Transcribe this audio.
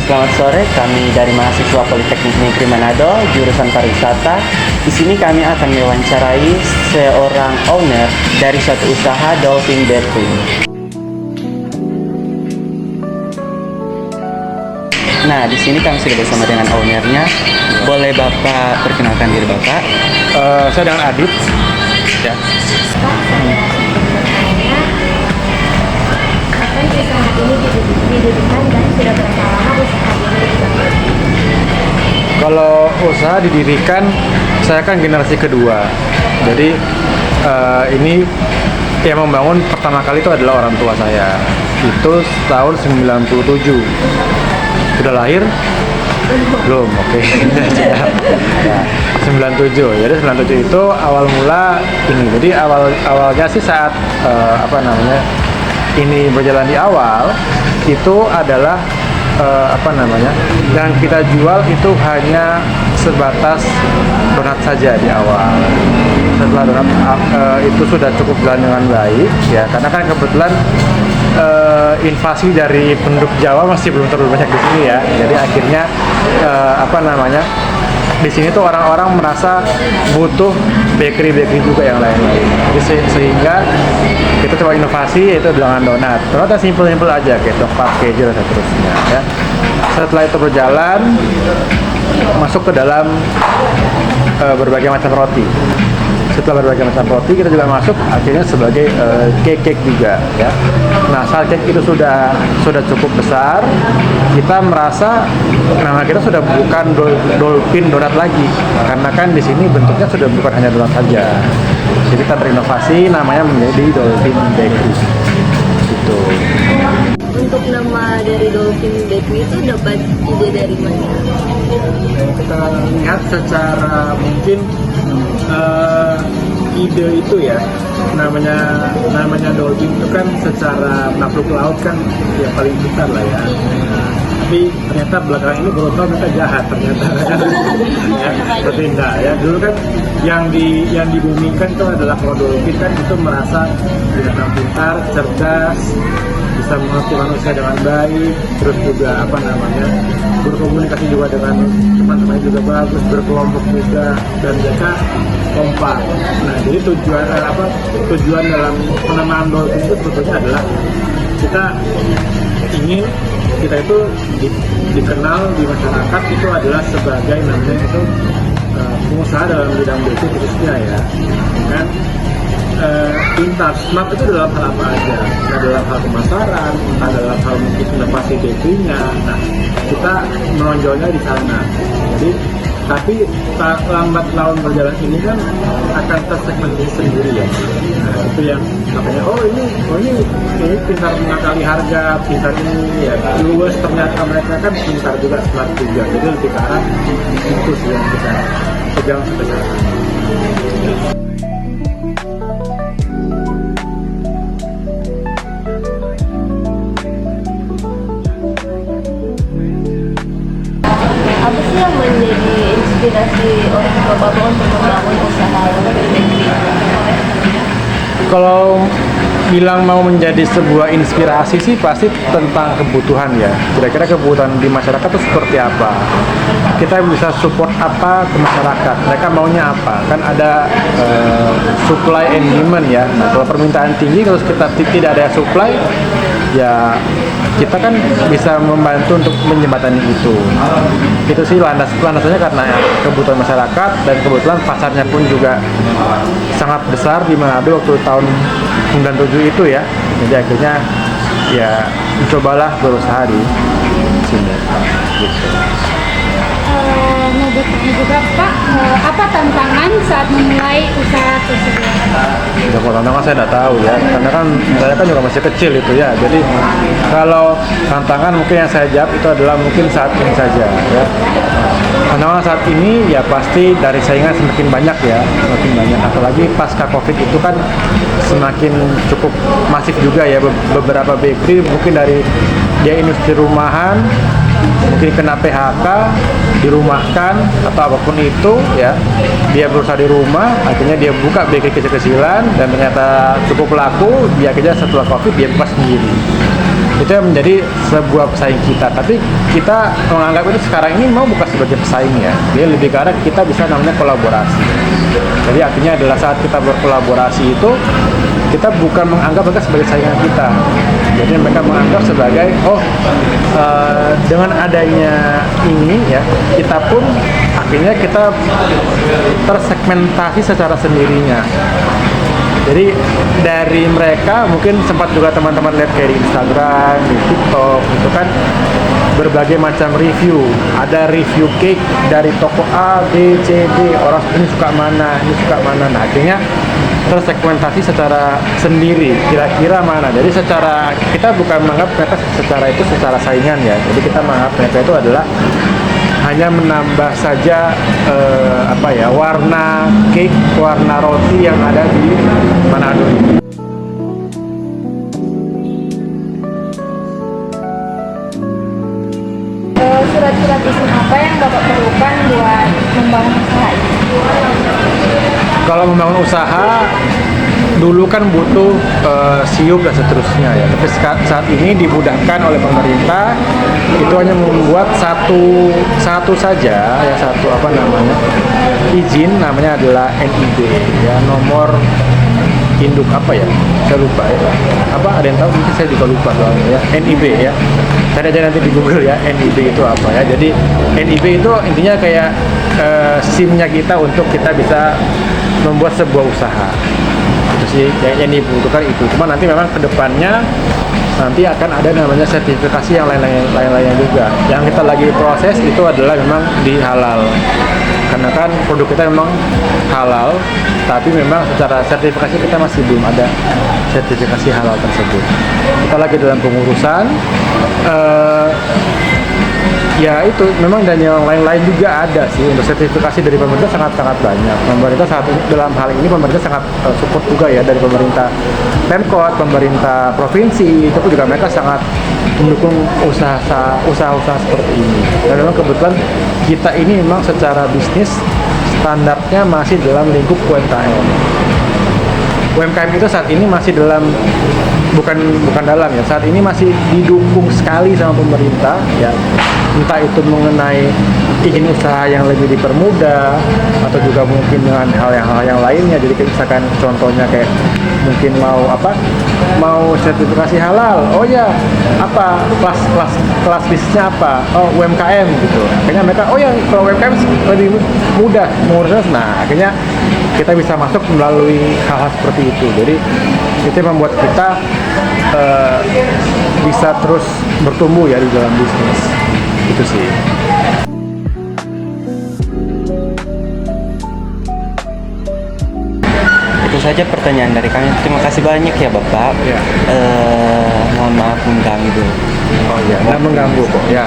Selamat sore, kami dari mahasiswa Politeknik Negeri Manado, jurusan pariwisata. Di sini kami akan mewawancarai seorang owner dari suatu usaha Dolphin Bakery. Nah, di sini kami sudah bersama dengan ownernya. Boleh Bapak perkenalkan diri Bapak? Saya dengan Adit. Ya. Kapan usaha ini didirikan dan sudah berapa lama usaha ini dibangun? Kalau usaha didirikan, saya kan generasi kedua. Jadi ini yang membangun pertama kali itu adalah orang tua saya. Itu tahun 97. Sudah lahir? Belum, oke. Ya, 97. Jadi 97 itu awal mula ini. Jadi awalnya sih saat ini berjalan di awal itu adalah yang kita jual itu hanya sebatas donat saja di awal. Setelah donat itu sudah cukup jalan dengan baik ya, karena kan kebetulan invasi dari penduduk Jawa masih belum terlalu banyak di sini ya. Jadi akhirnya di sini tuh orang-orang merasa butuh bakery juga yang lain-lain. Jadi sehingga kita coba inovasi yaitu dengan donat. Donat simpel-simpel aja kayak coklat, keju dan seterusnya ya. Setelah itu berjalan masuk ke dalam berbagai macam roti. Setelah berbagai macam roti kita juga masuk akhirnya sebagai cake juga ya. Nah, saat cake itu sudah cukup besar, kita merasa nama kita sudah bukan Dolphin Donat lagi, karena kan di sini bentuknya sudah bukan hanya donat saja. Jadi kita berinovasi namanya menjadi Dolphin Bakery. Gitu. Untuk nama dari Dolphin Bakery itu dapat ide dari mana? Kita lihat secara mungkin ide itu ya, namanya dolphin itu kan secara makhluk laut kan ya paling besar lah ya. Tapi ternyata belakangan ini baru tahu mereka jahat ternyata ya, bertindak ya. Dulu kan yang dibumikan itu adalah kalau dolphin kan itu merasa binatang pintar, cerdas, bisa mengerti manusia dengan baik, terus juga berkomunikasi juga dengan teman-teman juga bagus, berkelompok juga, dan mereka kompak. Nah, jadi tujuan dalam penamaan dolphin itu sebetulnya adalah kita ingin kita itu dikenal di masyarakat itu adalah sebagai namanya itu pengusaha dalam bidang bakery khususnya ya, kan? Pintar, smart itu dalam hal apa aja, entah dalam hal pemasaran, entah dalam hal mungkin inovasi bakery-nya. Nah, kita menonjolnya di sana. Jadi, tapi lambat laun berjalan ini kan akan tersegmentasi sendiri ya. Nah, itu yang makanya ini pintar mengakali harga, pintar ini ya. Luwes ternyata mereka kan pintar juga, smart juga. Jadi lebih ke arah itu sih yang kita pegang sampai sekarang. Apa sih yang menjadi inspirasi orang tua Bapak untuk membangun usaha bakery? Kalau bilang mau menjadi sebuah inspirasi sih pasti tentang kebutuhan ya. Kira-kira kebutuhan di masyarakat itu seperti apa? Kita bisa support apa ke masyarakat? Mereka maunya apa? Kan ada supply and demand ya. Nah, kalau permintaan tinggi terus kita tidak ada supply, ya kita kan bisa membantu untuk menjembatani itu. Itu sih landasannya karena kebutuhan masyarakat, dan kebetulan pasarnya pun juga sangat besar di Manado waktu tahun 97 itu ya. Jadi akhirnya ya cobalah berusaha di sini gitu. Mau bertanya juga Pak, apa tantangan saat memulai usaha tersebut? Ya, kalau tantangan saya tidak tahu ya, karena kan saya kan juga masih kecil itu ya. Jadi kalau tantangan mungkin yang saya jawab itu adalah mungkin saat ini saja ya. Tantangan saat ini ya pasti dari saingan semakin banyak ya, semakin banyak. Apalagi pasca COVID itu kan semakin cukup masif juga ya. Beberapa bakery mungkin dari dia industri rumahan, mungkin kena PHK, dirumahkan atau apapun itu ya, dia berusaha di rumah, akhirnya dia buka bakery kecil-kecilan dan ternyata cukup laku, dia akhirnya setelah COVID dia buka sendiri. Itu yang menjadi sebuah pesaing kita, tapi kita menganggap itu sekarang ini mau bukan sebagai pesaing ya, dia lebih ke arah kita bisa namanya kolaborasi. Jadi artinya adalah saat kita berkolaborasi itu kita bukan menganggap mereka sebagai saingan kita, jadi mereka menganggap sebagai dengan adanya ini ya, kita pun akhirnya kita tersegmentasi secara sendirinya. Jadi dari mereka mungkin sempat juga teman-teman lihat kayak di Instagram, di TikTok itu kan berbagai macam review. Ada review cake dari toko A, B, C, D. Orang ini suka mana, ini suka mana. Nah, akhirnya tersegmentasi secara sendiri. Kira-kira mana. Jadi secara kita bukan menganggap mereka secara saingan ya. Jadi kita menganggap mereka itu adalah hanya menambah saja warna cake, warna roti yang ada di Manado. Surat-surat izin apa yang Bapak perlukan buat membangun usaha ini? Kalau membangun usaha dulu kan butuh SIUP dan seterusnya ya, tapi saat ini dimudahkan oleh pemerintah. Itu hanya membuat satu saja ya, izin, namanya adalah NIB ya, nomor induk apa ya, saya lupa ya, ada yang tahu? Mungkin saya juga lupa soalnya ya. NIB ya, cari aja nanti di Google ya, NIB itu apa ya. Jadi NIB itu intinya kayak SIM-nya kita untuk kita bisa membuat sebuah usaha. Itu sih yang dibutuhkan itu. Cuma nanti memang kedepannya nanti akan ada namanya sertifikasi yang lain-lainnya juga. Yang kita lagi proses itu adalah memang di halal. Karena kan produk kita memang halal, tapi memang secara sertifikasi kita masih belum ada sertifikasi halal tersebut. Kita lagi dalam pengurusan. Ya itu memang, dan yang lain-lain juga ada sih. Untuk sertifikasi dari pemerintah sangat-sangat banyak. Pemerintah saat ini, dalam hal ini pemerintah sangat support juga ya, dari pemerintah Pemkot, pemerintah provinsi, itu pun juga mereka sangat mendukung usaha-usaha seperti ini. Dan memang kebetulan kita ini memang secara bisnis standarnya masih dalam lingkup UMKM. UMKM itu saat ini masih bukan dalam ya, saat ini masih didukung sekali sama pemerintah ya, entah itu mengenai izin usaha yang lebih dipermudah atau juga mungkin dengan hal yang lainnya. Jadi misalkan contohnya kayak mungkin mau sertifikasi halal, oh ya kelas bisnisnya apa, UMKM gitu. Akhirnya mereka kalau UMKM lebih mudah mengurusnya. Nah akhirnya kita bisa masuk melalui hal-hal seperti itu. Jadi itu yang membuat kita bisa terus bertumbuh ya di dalam bisnis. Itu sih. Itu saja pertanyaan dari kami. Terima kasih banyak ya Bapak. Ya. Mohon maaf mengganggu. Oh iya, nggak mengganggu kok ya.